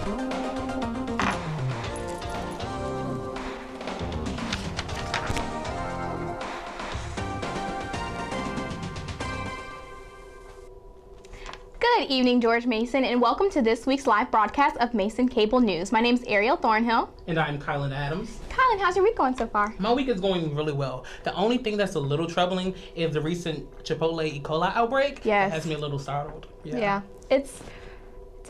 Good evening, George Mason, and welcome to this week's live broadcast of Mason Cable News. My name's Ariel Thornhill. And I'm Kylan Adams. Kylan, how's your week going so far? My week is going really well. The only thing that's a little troubling is the recent Chipotle E. coli outbreak. Yes. It has me a little startled. Yeah. It's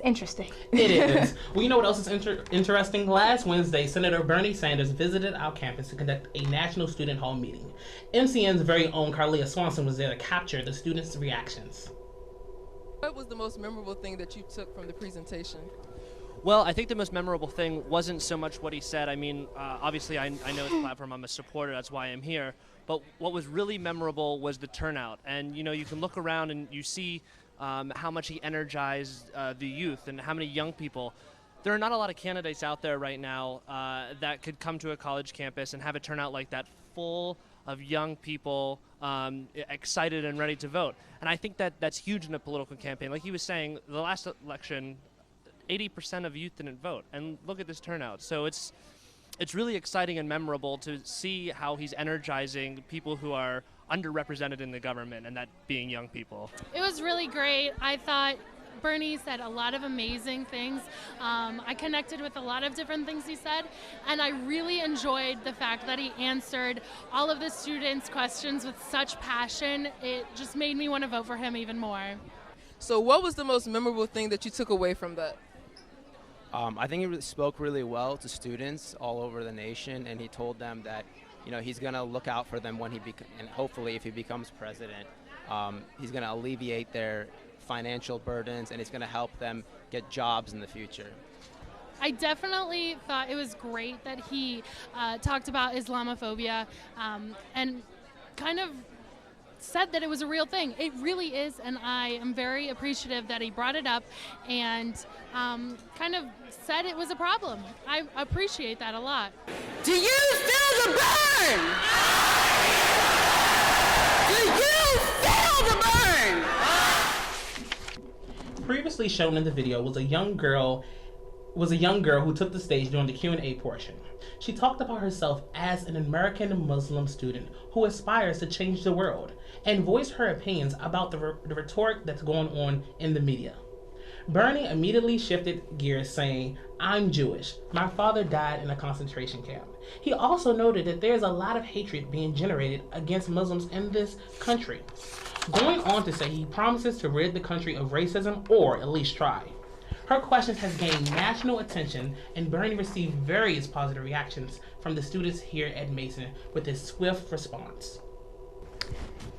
interesting. It is. Well, you know what else is interesting? Last Wednesday, Senator Bernie Sanders visited our campus to conduct a National Student Hall meeting. MCN's very own Carlia Swanson was there to capture the students' reactions. What was the most memorable thing that you took from the presentation? Well, I think the most memorable thing wasn't so much what he said. I mean, obviously, I know his platform. I'm a supporter. That's why I'm here. But what was really memorable was the turnout. And, you know, you can look around and you see how much he energized the youth and how many young people. There are not a lot of candidates out there right now that could come to a college campus and have a turnout like that, full of young people excited and ready to vote. And I think that that's huge in a political campaign. Like he was saying, the last election, 80% of youth didn't vote. And look at this turnout. So it's really exciting and memorable to see how he's energizing people who are underrepresented in the government, and that being young people. It was really great. I thought Bernie said a lot of amazing things. I connected with a lot of different things he said, and I really enjoyed the fact that he answered all of the students' questions with such passion. It just made me want to vote for him even more. So what was the most memorable thing that you took away from that? I think he spoke really well to students all over the nation, and he told them that, you know, he's going to look out for them when and hopefully if he becomes president, he's going to alleviate their financial burdens, and it's going to help them get jobs in the future. I definitely thought it was great that he talked about Islamophobia and kind of said that it was a real thing. It really is, and I am very appreciative that he brought it up and kind of said it was a problem. I appreciate that a lot. Do you feel the burn? Do you feel the burn? Previously shown in the video was a young girl who took the stage during the Q&A portion. She talked about herself as an American Muslim student who aspires to change the world and voiced her opinions about the rhetoric that's going on in the media. Bernie immediately shifted gears, saying, "I'm Jewish. My father died in a concentration camp." He also noted that there's a lot of hatred being generated against Muslims in this country, going on to say he promises to rid the country of racism, or at least try. Her questions has gained national attention, and Bernie received various positive reactions from the students here at Mason with his swift response.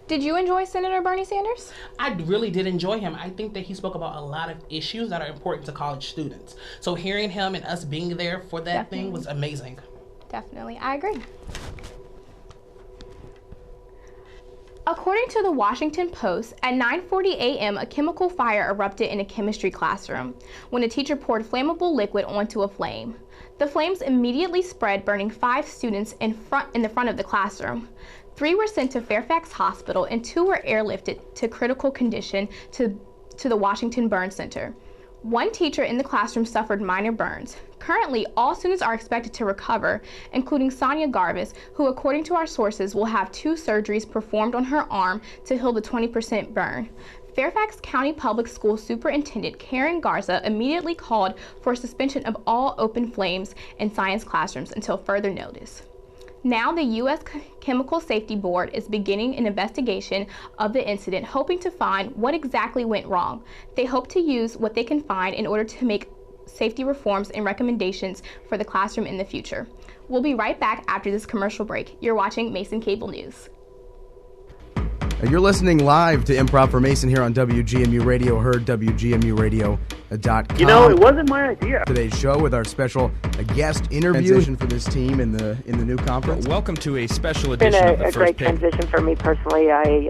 Did you enjoy Senator Bernie Sanders? I really did enjoy him. I think that he spoke about a lot of issues that are important to college students. So hearing him and us being there for that thing was amazing. Definitely, I agree. According to the Washington Post, at 9:40 a.m., a chemical fire erupted in a chemistry classroom when a teacher poured flammable liquid onto a flame. The flames immediately spread, burning 5 students in the front of the classroom. 3 were sent to Fairfax Hospital and 2 were airlifted to critical condition to the Washington Burn Center. 1 teacher in the classroom suffered minor burns. Currently, all students are expected to recover, including Sonia Garvis, who, according to our sources, will have 2 surgeries performed on her arm to heal the 20% burn. Fairfax County Public School Superintendent Karen Garza immediately called for suspension of all open flames in science classrooms until further notice. Now the U.S. Chemical Safety Board is beginning an investigation of the incident, hoping to find what exactly went wrong. They hope to use what they can find in order to make safety reforms and recommendations for the classroom in the future. We'll be right back after this commercial break. You're watching Mason Cable News. You're listening live to Improv for Mason here on WGMU Radio, heard WGMUradio.com. You know, it wasn't my idea. Today's show with our special guest interview for this team in the new conference. Welcome to a special edition of the It's been a great transition for me personally. I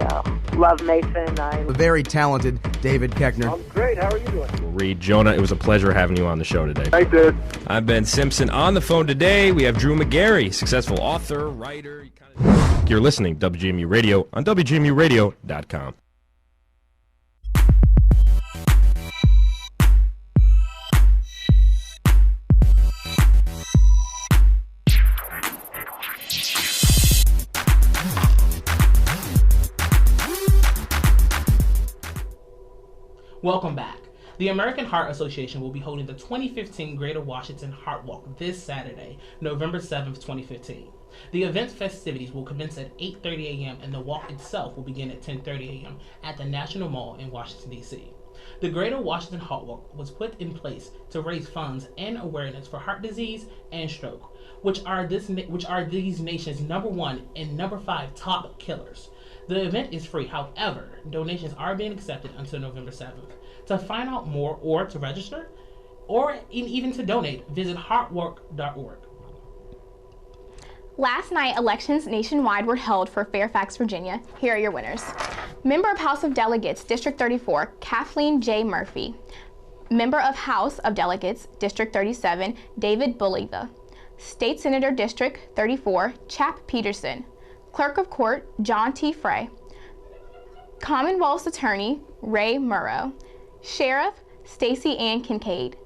love Mason. The very talented David Keckner. I'm great. How are you doing? Reed, Jonah, it was a pleasure having you on the show today. I did. I'm Ben Simpson. On the phone today, we have Drew McGarry, successful author, writer. You're listening to WGMU Radio on WGMUradio.com. The American Heart Association will be holding the 2015 Greater Washington Heart Walk this Saturday, November 7th, 2015. The event's festivities will commence at 8:30 a.m. and the walk itself will begin at 10:30 a.m. at the National Mall in Washington, D.C. The Greater Washington Heart Walk was put in place to raise funds and awareness for heart disease and stroke, which are these nation's number 1 and number 5 top killers. The event is free. However, donations are being accepted until November 7th. To find out more or to register, or even to donate, visit heartwalk.org. Last night, elections nationwide were held for Fairfax, Virginia. Here are your winners. Member of House of Delegates, District 34, Kathleen J. Murphy. Member of House of Delegates, District 37, David Buliva. State Senator, District 34, Chap Peterson. Clerk of Court, John T. Frey. Commonwealth's Attorney, Ray Murrow. Sheriff, Stacey Ann Kincaid.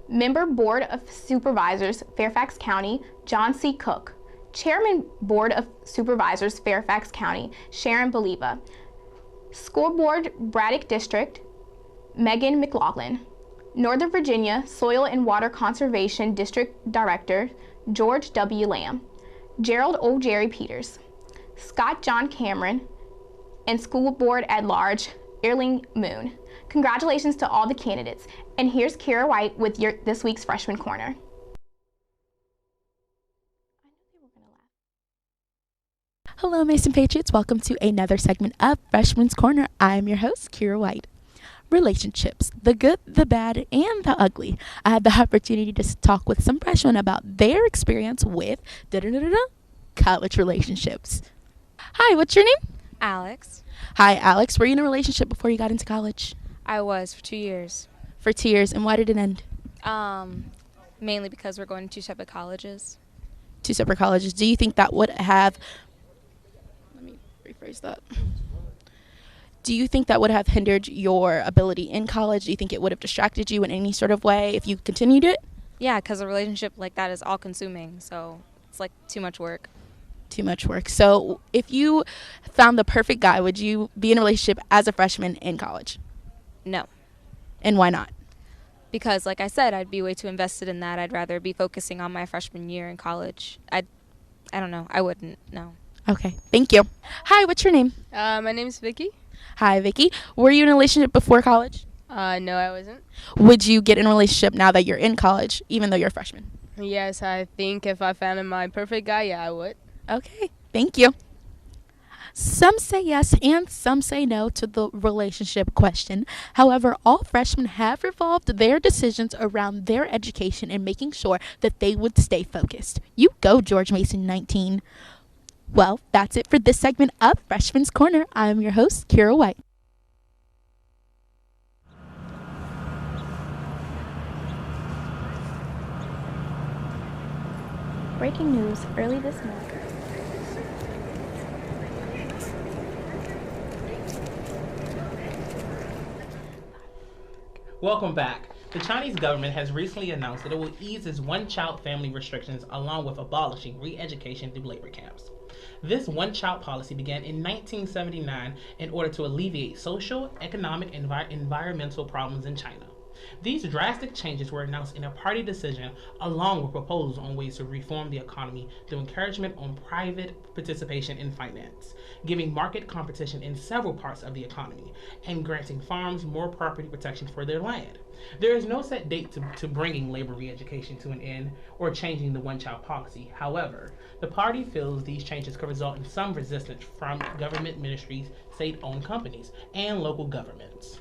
Member Board of Supervisors, Fairfax County, John C. Cook. Chairman Board of Supervisors, Fairfax County, Sharon Believa. School Board, Braddock District, Megan McLaughlin. Northern Virginia Soil and Water Conservation District Director, George W. Lamb. Gerald O. Jerry Peters. Scott John Cameron. And School Board at Large, Earling Moon. Congratulations to all the candidates. And here's Kira White with this week's Freshman Corner. Hello, Mason Patriots. Welcome to another segment of Freshman's Corner. I'm your host, Kira White. Relationships, the good, the bad, and the ugly. I had the opportunity to talk with some freshmen about their experience with college relationships. Hi, what's your name? Alex. Hi, Alex. Were you in a relationship before you got into college? I was for 2 years. For 2 years, and why did it end? Mainly because we're going to 2 separate colleges. 2 separate colleges. Do you think that would have... Let me rephrase that. Do you think that would have hindered your ability in college? Do you think it would have distracted you in any sort of way if you continued it? Yeah, because a relationship like that is all-consuming, so it's like too much work. Too much work. So if you found the perfect guy, would you be in a relationship as a freshman in college? No. And why not? Because, like I said, I'd be way too invested in that. I'd rather be focusing on my freshman year in college. I don't know. I wouldn't, no. Okay. Thank you. Hi, what's your name? My name's Vicky. Hi, Vicky. Were you in a relationship before college? No, I wasn't. Would you get in a relationship now that you're in college, even though you're a freshman? Yes, I think if I found my perfect guy, yeah, I would. Okay. Thank you. Some say yes and some say no to the relationship question. However, all freshmen have revolved their decisions around their education and making sure that they would stay focused. You go, George Mason 19. Well, that's it for this segment of Freshman's Corner. I'm your host, Kira White. Breaking news early this morning. Welcome back. The Chinese government has recently announced that it will ease its one-child family restrictions along with abolishing re-education through labor camps. This one-child policy began in 1979 in order to alleviate social, economic, and environmental problems in China. These drastic changes were announced in a party decision along with proposals on ways to reform the economy through encouragement on private participation in finance, giving market competition in several parts of the economy, and granting farms more property protection for their land. There is no set date to bringing labor re-education to an end or changing the one-child policy. However, the party feels these changes could result in some resistance from government ministries, state-owned companies, and local governments.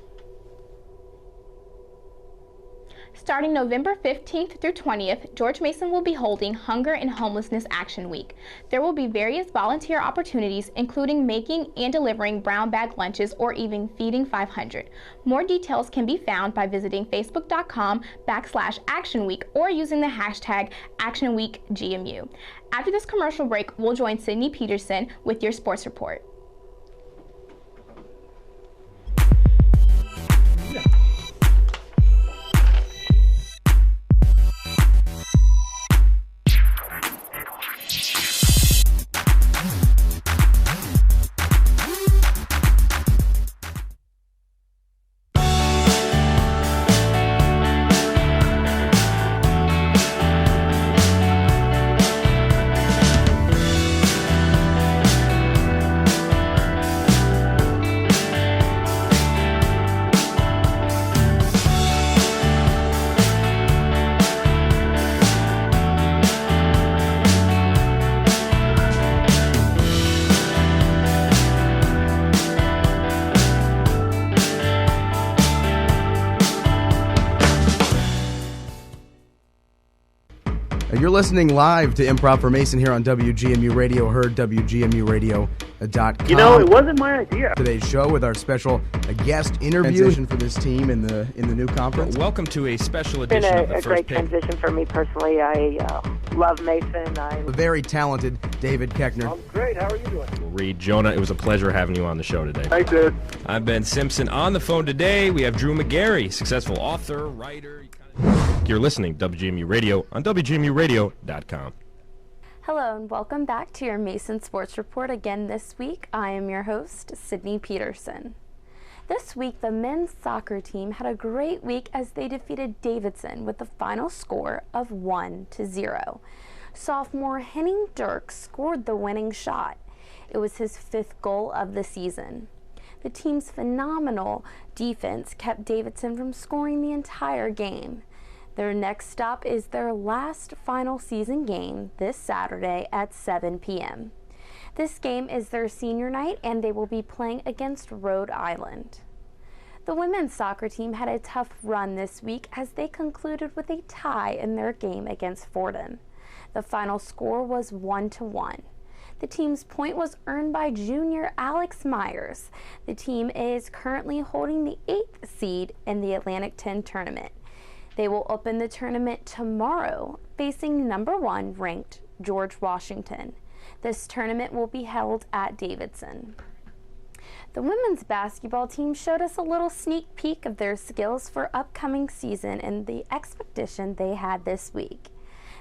Starting November 15th through 20th, George Mason will be holding Hunger and Homelessness Action Week. There will be various volunteer opportunities, including making and delivering brown bag lunches or even feeding 500. More details can be found by visiting facebook.com/Action Week or using the hashtag ActionWeekGMU. After this commercial break, we'll join Sydney Peterson with your sports report. You're listening live to Improv for Mason here on WGMU Radio, heard WGMUradio.com. You know, it wasn't my idea. Today's show with our special guest interview for this team in the new conference. Welcome to a special It's been edition of the a First great Pick. transition for me personally. I love Mason. The very talented David Keckner. I'm great. How are you doing? Reed, Jonah, it was a pleasure having you on the show today. Thanks, dude. I'm Ben Simpson. On the phone today, we have Drew McGarry, successful author, writer. You're listening to WGMU Radio on WGMUradio.com. Hello and welcome back to your Mason Sports Report again this week. I am your host, Sydney Peterson. This week, the men's soccer team had a great week as they defeated Davidson with the final score of 1-0. Sophomore Henning Dirk scored the winning shot. It was his 5th goal of the season. The team's phenomenal defense kept Davidson from scoring the entire game. Their next stop is their last final season game this Saturday at 7 p.m. This game is their senior night and they will be playing against Rhode Island. The women's soccer team had a tough run this week as they concluded with a tie in their game against Fordham. The final score was 1-1. The team's point was earned by junior Alex Myers. The team is currently holding the 8th seed in the Atlantic 10 tournament. They will open the tournament tomorrow, facing number 1 ranked George Washington. This tournament will be held at Davidson. The women's basketball team showed us a little sneak peek of their skills for upcoming season in the expedition they had this week.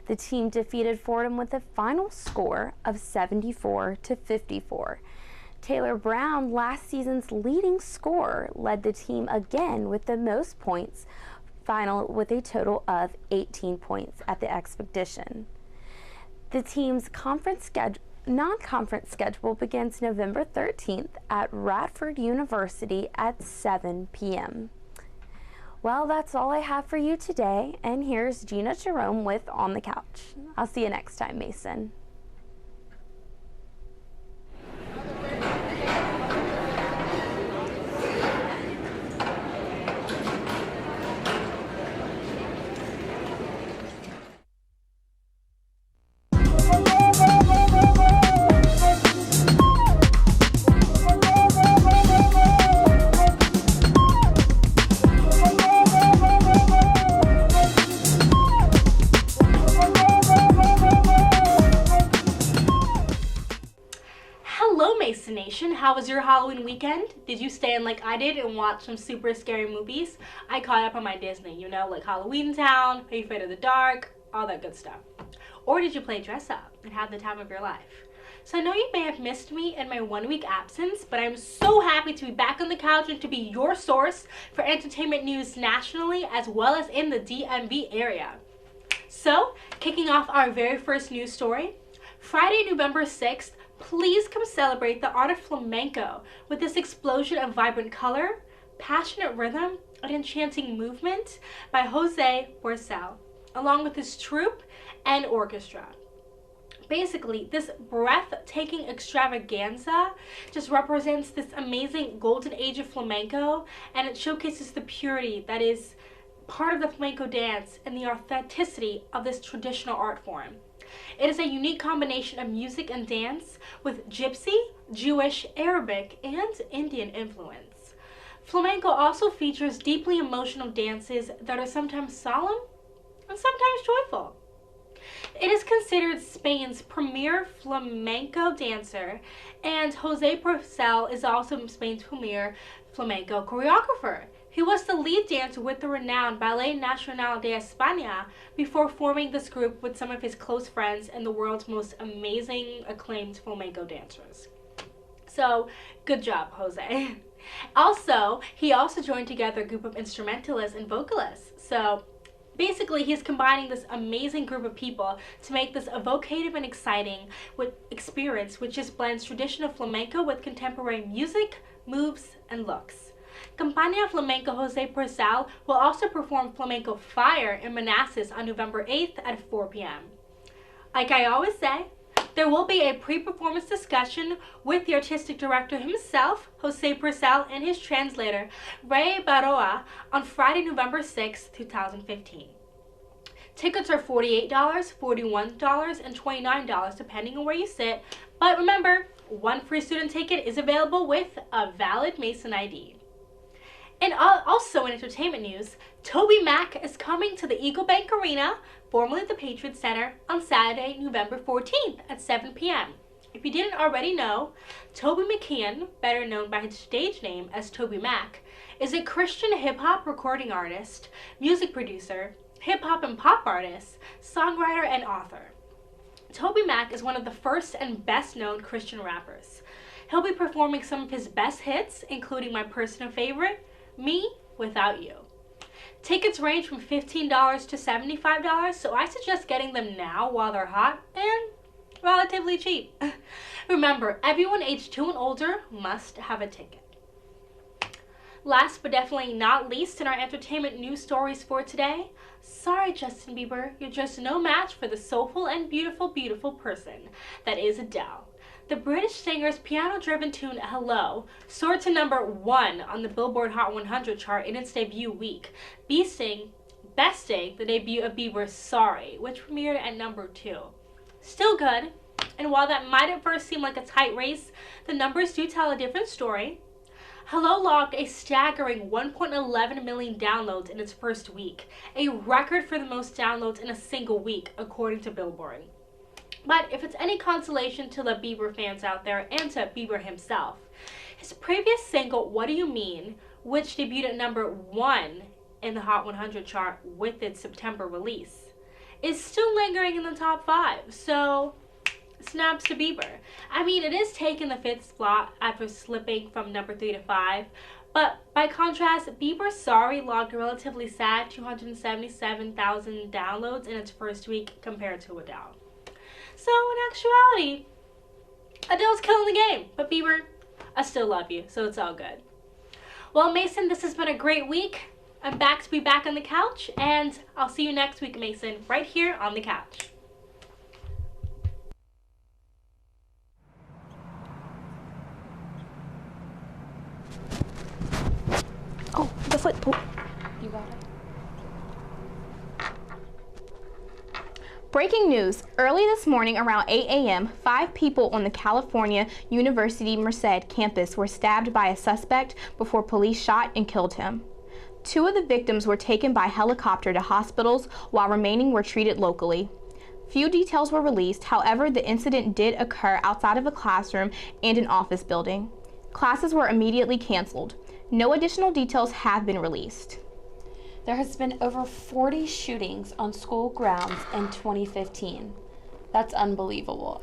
The team defeated Fordham with a final score of 74-54. Taylor Brown, last season's leading scorer, led the team again with the most points, final with a total of 18 points at the expedition. The team's non-conference schedule begins November 13th at Radford University at 7 p.m. Well, that's all I have for you today, and here's Gina Jerome with On the Couch. I'll see you next time, Mason. How was your Halloween weekend? Did you stay in like I did and watch some super scary movies? I caught up on my Disney, you know, like Halloween Town, Are You Afraid of the Dark, all that good stuff. Or did you play dress up and have the time of your life? So I know you may have missed me in my 1 week absence, but I'm so happy to be back on the couch and to be your source for entertainment news nationally as well as in the DMV area. So, kicking off our very first news story, Friday, November 6th, please come celebrate the art of flamenco with this explosion of vibrant color, passionate rhythm, and enchanting movement by Jose Porcel, along with his troupe and orchestra. Basically, this breathtaking extravaganza just represents this amazing golden age of flamenco, and it showcases the purity that is part of the flamenco dance and the authenticity of this traditional art form. It is a unique combination of music and dance with gypsy, Jewish, Arabic, and Indian influence. Flamenco also features deeply emotional dances that are sometimes solemn and sometimes joyful. It is considered Spain's premier flamenco dancer, and Jose Porcel is also Spain's premier flamenco choreographer. He was the lead dancer with the renowned Ballet Nacional de España before forming this group with some of his close friends and the world's most amazing acclaimed flamenco dancers. So, good job, Jose. He also joined together a group of instrumentalists and vocalists. So, basically, he's combining this amazing group of people to make this evocative and exciting experience, which just blends traditional flamenco with contemporary music, moves, and looks. Compañía Flamenco Jose Porcel will also perform Flamenco Fire in Manassas on November 8th at 4 p.m. Like I always say, there will be a pre-performance discussion with the artistic director himself, Jose Porcel, and his translator, Ray Baroa, on Friday, November 6th, 2015. Tickets are $48, $41, and $29 depending on where you sit. But remember, one free student ticket is available with a valid Mason ID. And also in entertainment news, Toby Mac is coming to the Eagle Bank Arena, formerly the Patriot Center, on Saturday, November 14th at 7 p.m. If you didn't already know, Toby McKeon, better known by his stage name as Toby Mac, is a Christian hip-hop recording artist, music producer, hip-hop and pop artist, songwriter, and author. Toby Mac is one of the first and best-known Christian rappers. He'll be performing some of his best hits, including my personal favorite, Me Without You. Tickets range from $15 to $75, so I suggest getting them now while they're hot and relatively cheap. Remember, everyone aged 2 and older must have a ticket. Last but definitely not least in our entertainment news stories for today, sorry Justin Bieber, you're just no match for the soulful and beautiful, beautiful person that is Adele. The British singer's piano-driven tune Hello soared to #1 on the Billboard Hot 100 chart in its debut week, besting the debut of Bieber's Sorry, which premiered at #2. Still good, and while that might at first seem like a tight race, the numbers do tell a different story. Hello logged a staggering 1.11 million downloads in its first week, a record for the most downloads in a single week, according to Billboard. But if it's any consolation to the Bieber fans out there and to Bieber himself, his previous single, What Do You Mean, which debuted at #1 in the Hot 100 chart with its September release, is still lingering in the top 5, so snaps to Bieber. I mean, it is taking the 5th spot after slipping from #3 to 5, but by contrast, Bieber's Sorry logged a relatively sad 277,000 downloads in its first week compared to Adele. So in actuality, Adele's killing the game, but Bieber, I still love you, so it's all good. Well, Mason, this has been a great week. I'm back to be back on the couch, and I'll see you next week, Mason, right here on the couch. Oh, the foot. Oh, you got it. Breaking news. Early this morning around 8 a.m., 5 people on the California University Merced campus were stabbed by a suspect before police shot and killed him. 2 of the victims were taken by helicopter to hospitals while remaining were treated locally. Few details were released, however, the incident did occur outside of a classroom and an office building. Classes were immediately canceled. No additional details have been released. There has been over 40 shootings on school grounds in 2015. That's unbelievable.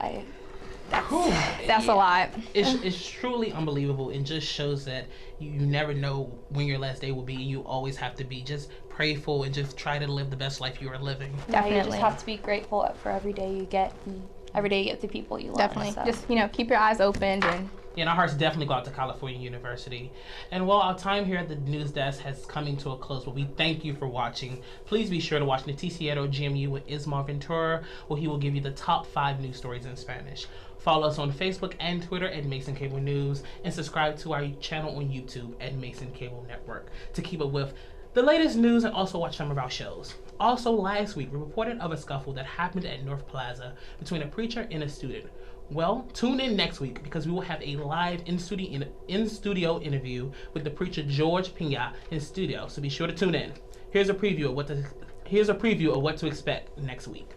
That's a lot. It's truly unbelievable, and just shows that you never know when your last day will be. You always have to be just prayerful and just try to live the best life you are living. Definitely. You just have to be grateful for every day you get, and every day you get the people you love. Definitely. So. Just, keep your eyes open and... And our hearts definitely go out to California University. And while our time here at the news desk has coming to a close, but we thank you for watching. Please be sure to watch Noticiero GMU with Ismar Ventura, where he will give you the top 5 news stories in Spanish. Follow us on Facebook and Twitter at Mason Cable News, and subscribe to our channel on YouTube at Mason Cable Network to keep up with the latest news and also watch some of our shows. Also, last week, we reported of a scuffle that happened at North Plaza between a preacher and a student. Well, tune in next week because we will have a live in-studio interview with the preacher George Pina in studio, so be sure to tune in. Here's a preview of what to expect next week.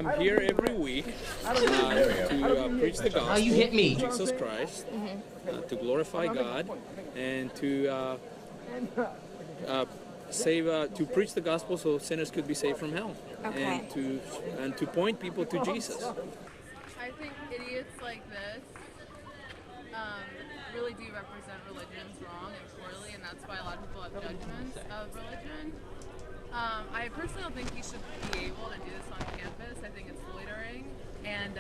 I'm here every week to preach the gospel you hit me. of Jesus Christ, to glorify God, and to to preach the gospel so sinners could be saved from hell, and to point people to Jesus. I think idiots like this really do represent religions wrong and poorly, and that's why a lot of people have judgments of religion. I personally don't think you should be able to do this on campus. I think it's loitering, and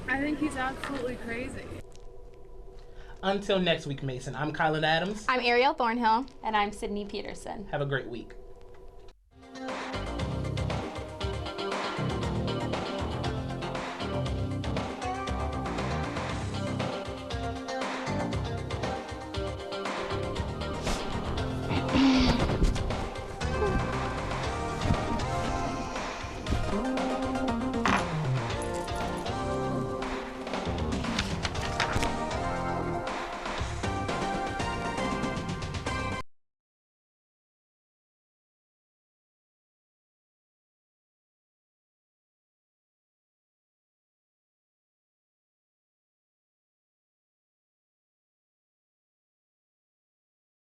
I think he's absolutely crazy. Until next week, Mason, I'm Kylan Adams. I'm Ariel Thornhill. And I'm Sydney Peterson. Have a great week.